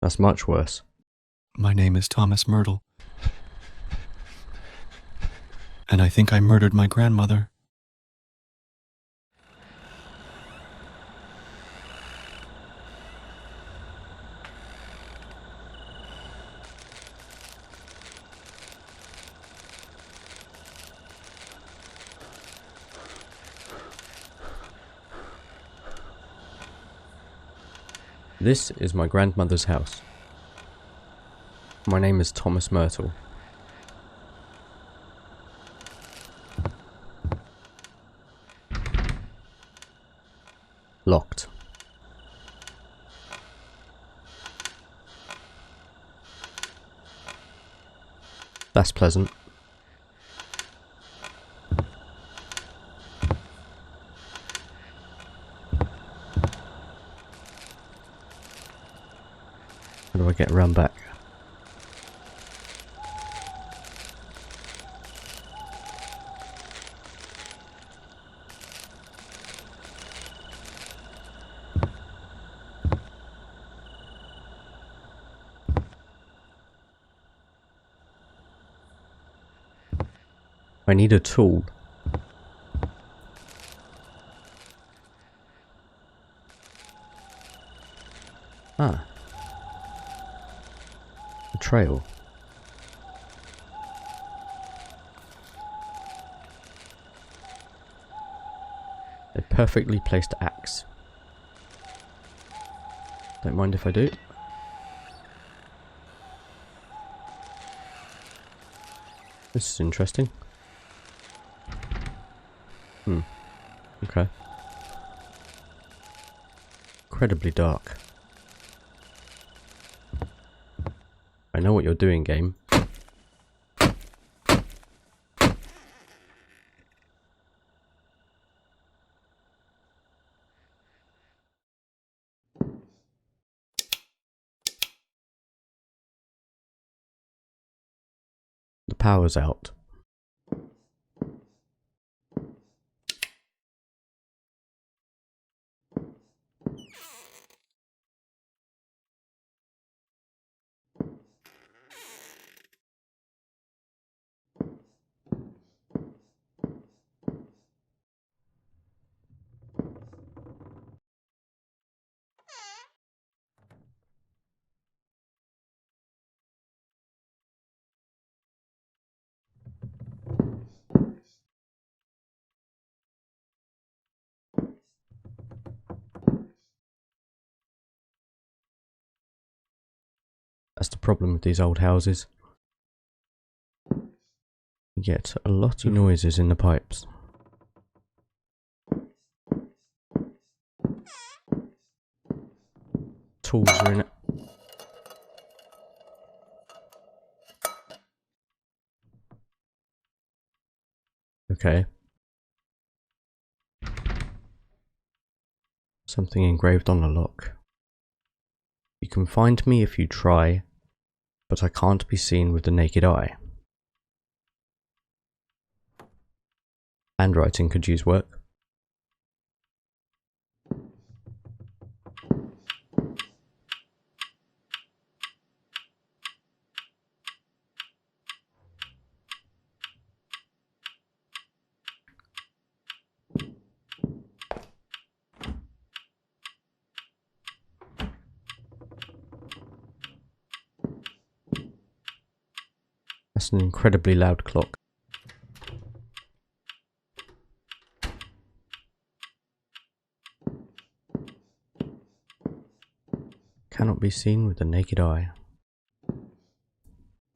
That's much worse. My name is Thomas Myrtle, and I think I murdered my grandmother. This is my grandmother's house. My name is Thomas Myrtle. Locked. That's pleasant. How do I get around back? I need a tool. Ah. A trail. A perfectly placed axe. Don't mind if I do. This is interesting. Okay. Incredibly dark. I know what you're doing, game. The power's out. That's the problem with these old houses. You get a lot of noises in the pipes. Tools are in it. Okay. Something engraved on the lock. You can find me if you try, but I can't be seen with the naked eye. Handwriting could use work. That's an incredibly loud clock. Cannot be seen with the naked eye.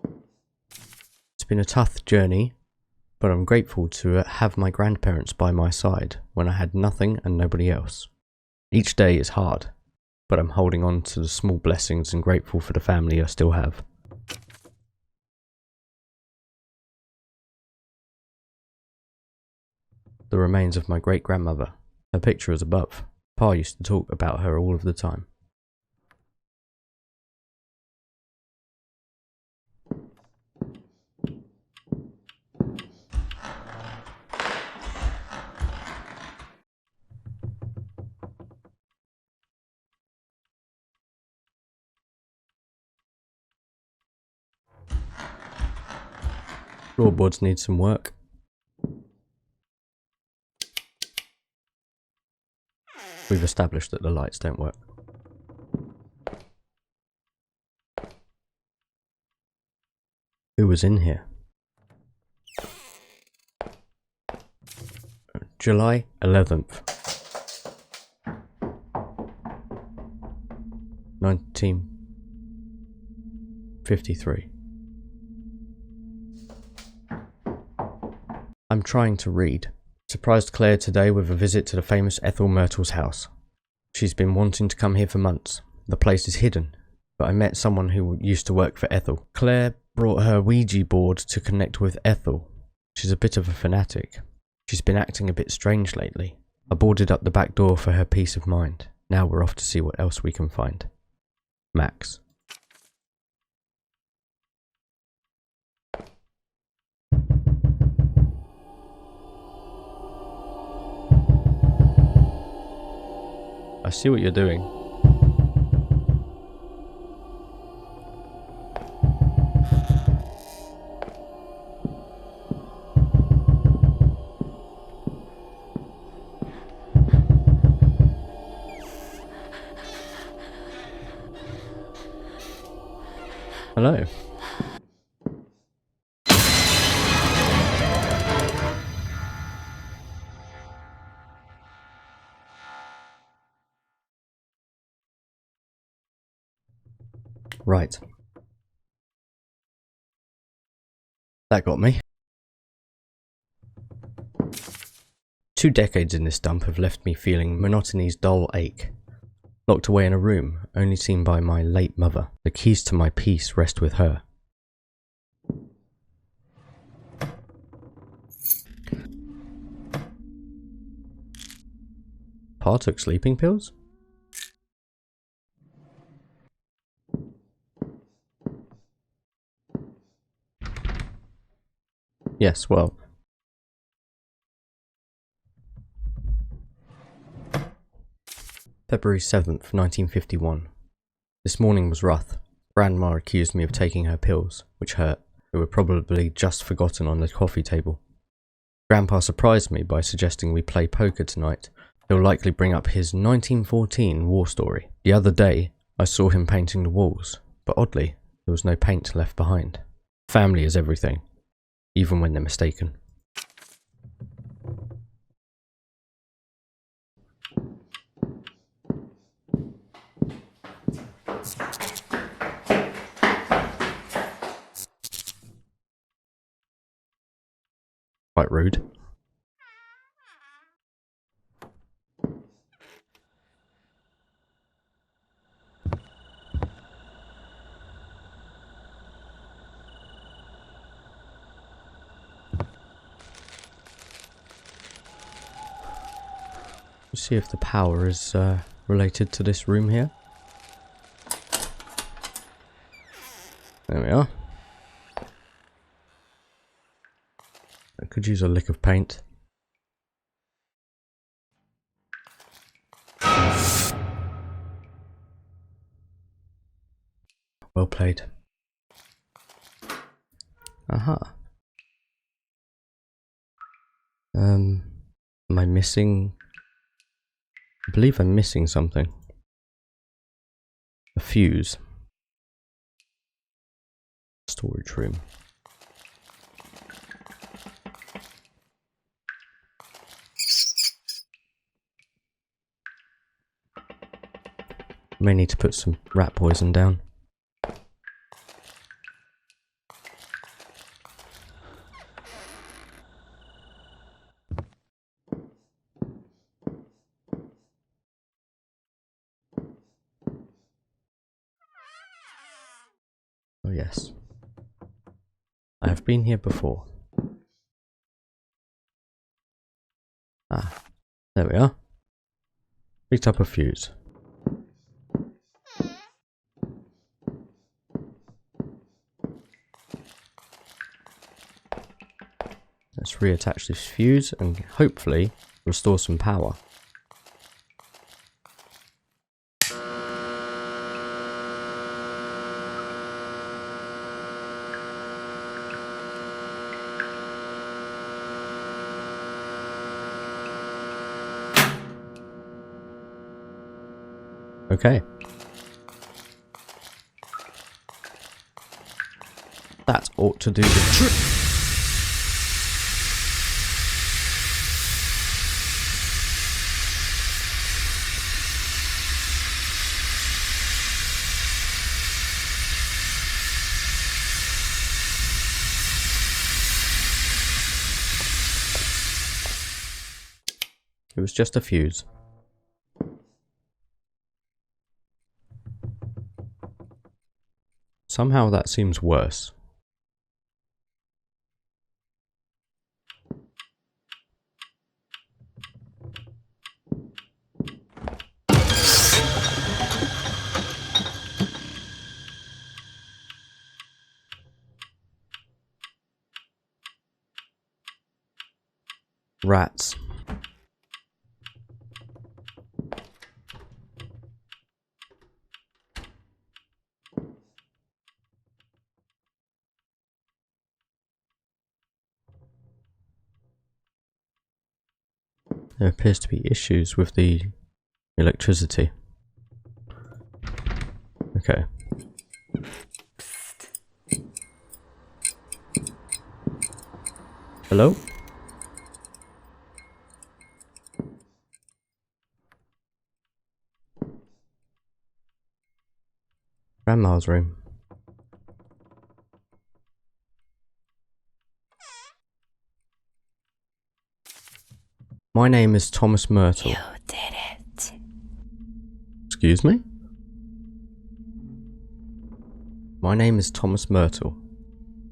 It's been a tough journey, but I'm grateful to have my grandparents by my side when I had nothing and nobody else. Each day is hard, but I'm holding on to the small blessings and grateful for the family I still have. The remains of my great-grandmother. Her picture is above. Pa used to talk about her all of the time. Floorboards need some work. We've established that the lights don't work. Who was in here? July 11th. 1953. I'm trying to read. Surprised Claire today with a visit to the famous Ethel Myrtle's house. She's been wanting to come here for months. The place is hidden, but I met someone who used to work for Ethel. Claire brought her Ouija board to connect with Ethel. She's a bit of a fanatic. She's been acting a bit strange lately. I boarded up the back door for her peace of mind. Now we're off to see what else we can find. Max. I see what you're doing. Hello. Right. That got me. 2 decades in this dump have left me feeling monotony's dull ache. Locked away in a room, only seen by my late mother. The keys to my peace rest with her. Pa took sleeping pills? Yes, well. February 7th, 1951. This morning was rough. Grandma accused me of taking her pills, which hurt. They were probably just forgotten on the coffee table. Grandpa surprised me by suggesting we play poker tonight. He'll likely bring up his 1914 war story. The other day, I saw him painting the walls, but oddly, there was no paint left behind. Family is everything, even when they're mistaken. Quite rude. Let's see if the power is related to this room here. There we are. I could use a lick of paint. Well played. Aha. Am I missing? I believe I'm missing something. A fuse. Storage room. May need to put some rat poison down. Oh yes. I have been here before. Ah, there we are. Picked up a fuse. Let's reattach this fuse and hopefully restore some power. Okay. That ought to do the trick. It was just a fuse. Somehow that seems worse. Rats. There appears to be issues with the electricity. Okay. Hello? Grandma's room. My name is Thomas Myrtle. You did it. Excuse me? My name is Thomas Myrtle,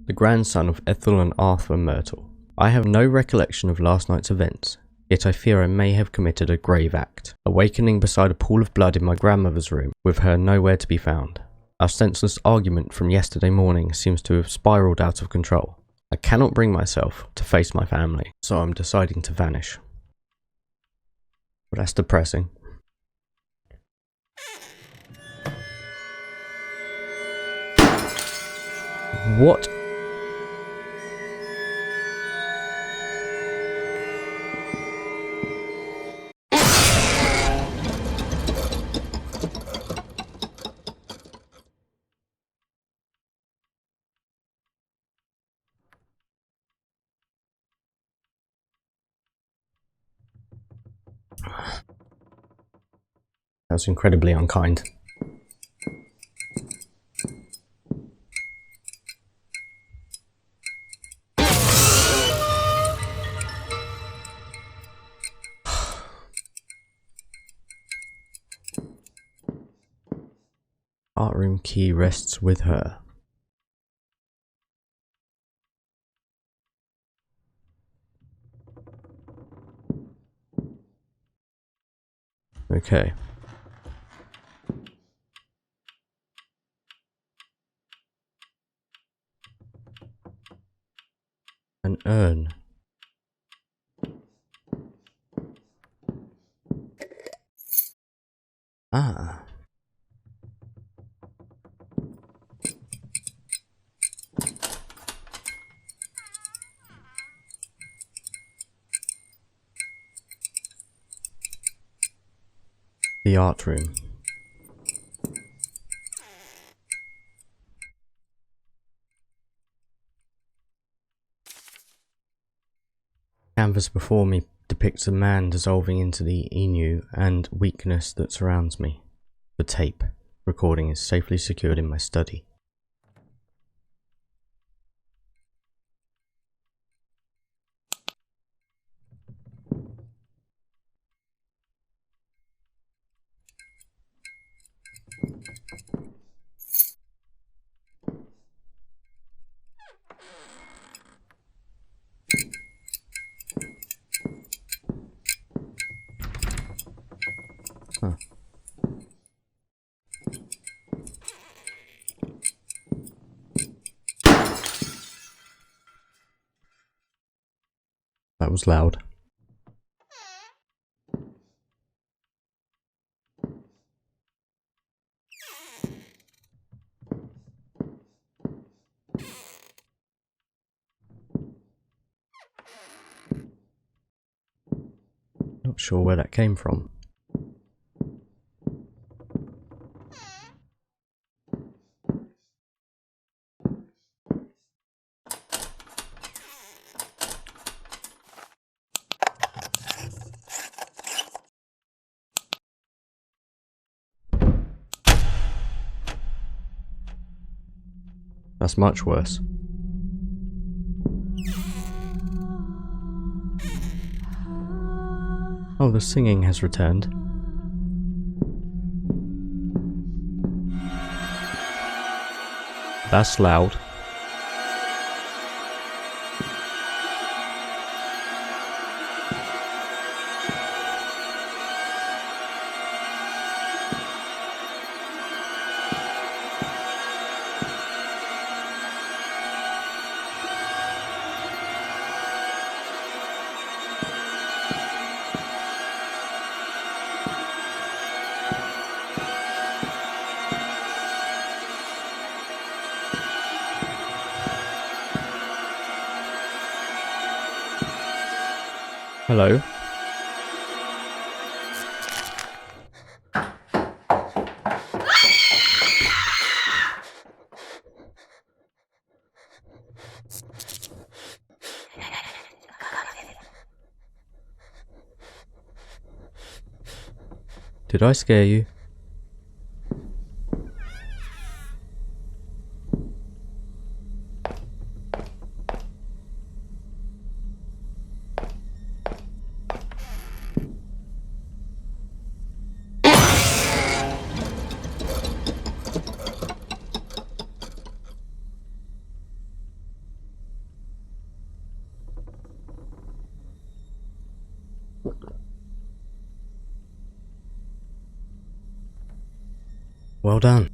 the grandson of Ethel and Arthur Myrtle. I have no recollection of last night's events, yet I fear I may have committed a grave act, awakening beside a pool of blood in my grandmother's room, with her nowhere to be found. Our senseless argument from yesterday morning seems to have spiraled out of control. I cannot bring myself to face my family, so I'm deciding to vanish. But that's depressing. What? That's incredibly unkind. Art room key rests with her. Okay. An urn. Ah. The art room. Canvas before me depicts a man dissolving into the ennui and weakness that surrounds me. The tape recording is safely secured in my study. Huh. That was loud. Not sure where that came from. That's much worse. Oh, the singing has returned. That's loud. Hello. Did I scare you? Well done.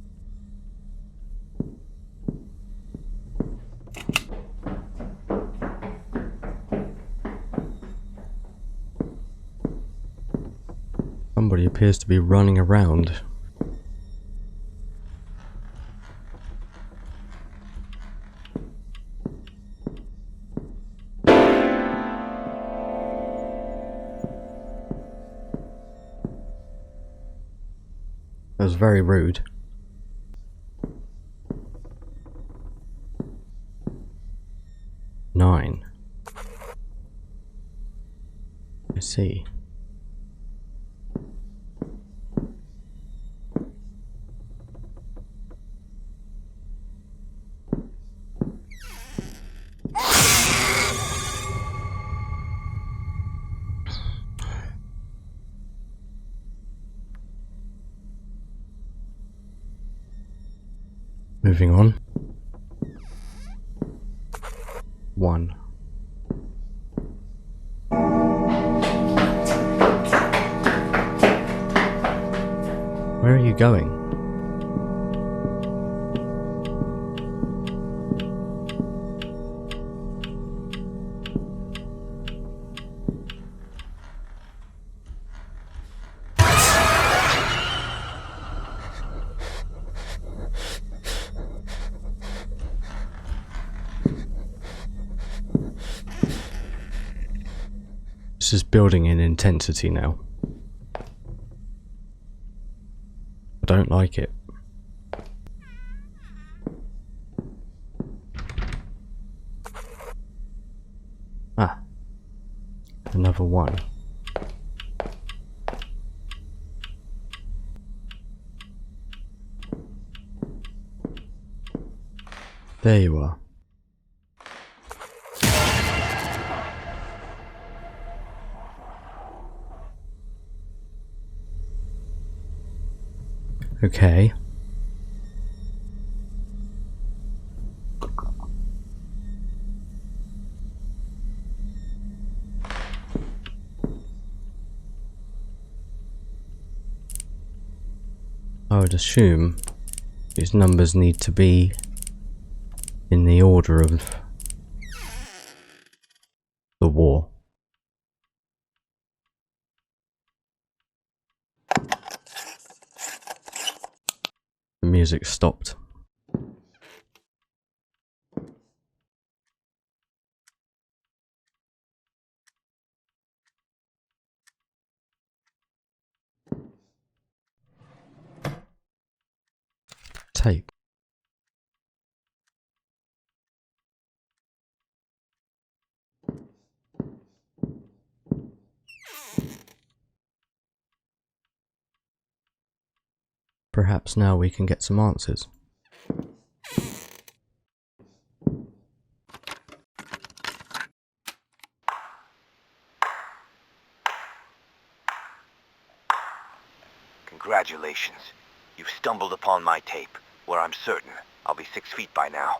Somebody appears to be running around. That was very rude. Nine. I see. Moving on. 1. Where are you going? This is building in intensity now. I don't like it. Ah. Another 1. There you are. Okay. I would assume these numbers need to be in the order of the war. The music stopped. Tape. Perhaps now we can get some answers. Congratulations. You've stumbled upon my tape, where I'm certain I'll be 6 feet by now.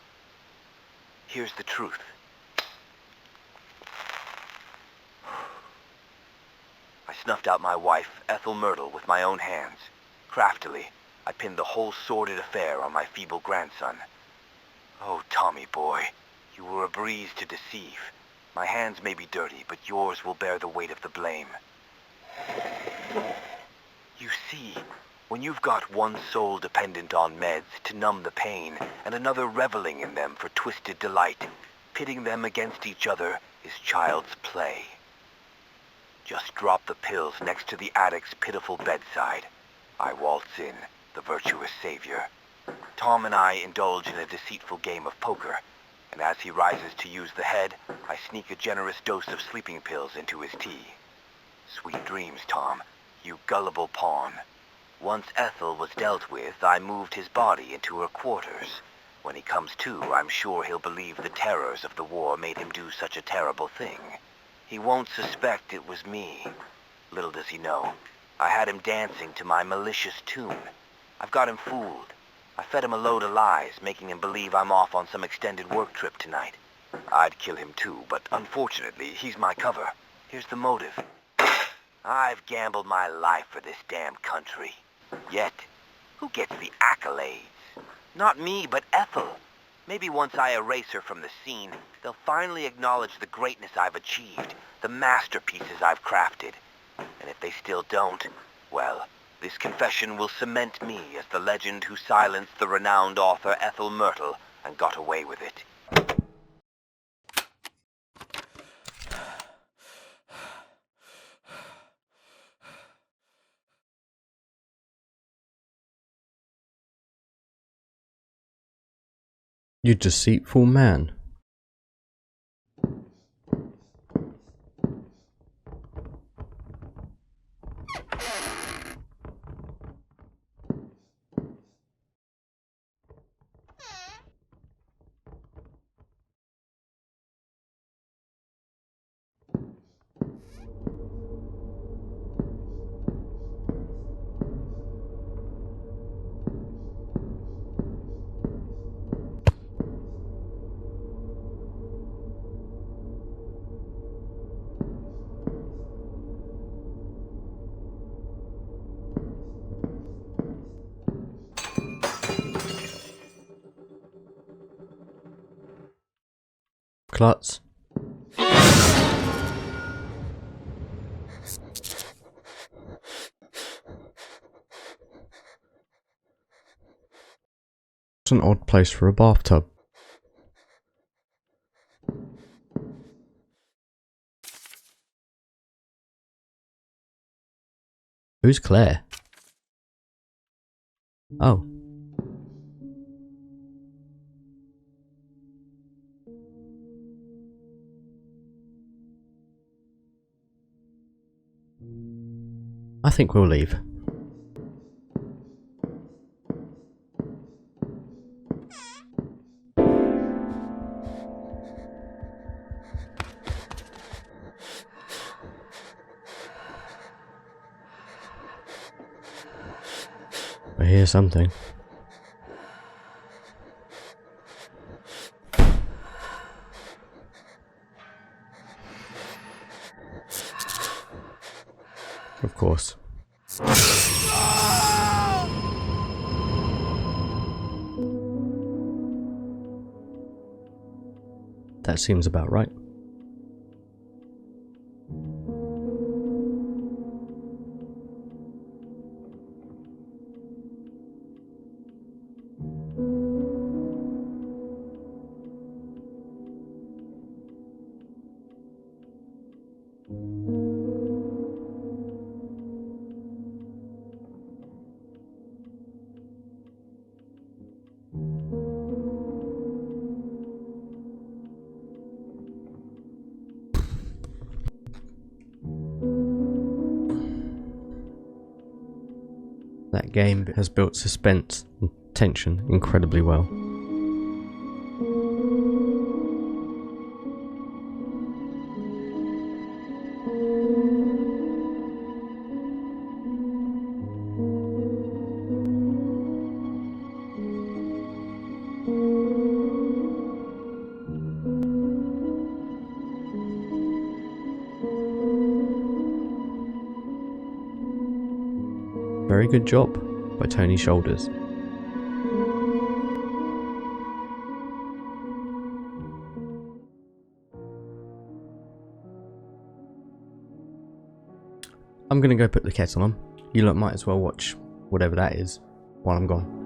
Here's the truth. I snuffed out my wife, Ethel Myrtle, with my own hands. Craftily, I pinned the whole sordid affair on my feeble grandson. Oh, Tommy boy, you were a breeze to deceive. My hands may be dirty, but yours will bear the weight of the blame. You see, when you've got one soul dependent on meds to numb the pain, and another reveling in them for twisted delight, pitting them against each other is child's play. Just drop the pills next to the addict's pitiful bedside. I waltz in, the virtuous savior. Tom and I indulge in a deceitful game of poker, and as he rises to use the head, I sneak a generous dose of sleeping pills into his tea. Sweet dreams, Tom, you gullible pawn. Once Ethel was dealt with, I moved his body into her quarters. When he comes to, I'm sure he'll believe the terrors of the war made him do such a terrible thing. He won't suspect it was me. Little does he know, I had him dancing to my malicious tune. I've got him fooled. I fed him a load of lies, making him believe I'm off on some extended work trip tonight. I'd kill him too, but unfortunately, he's my cover. Here's the motive. I've gambled my life for this damn country. Yet, who gets the accolades? Not me, but Ethel. Maybe once I erase her from the scene, they'll finally acknowledge the greatness I've achieved, the masterpieces I've crafted. And if they still don't, well, this confession will cement me as the legend who silenced the renowned author Ethel Myrtle and got away with it. You deceitful man. Klutz. It's an odd place for a bathtub. Who's Claire? Oh. I think we'll leave. I hear something. Of course. That seems about right. That game has built suspense and tension incredibly well. Very good job by Tony Shoulders. I'm gonna go put the kettle on. You lot might as well watch whatever that is while I'm gone.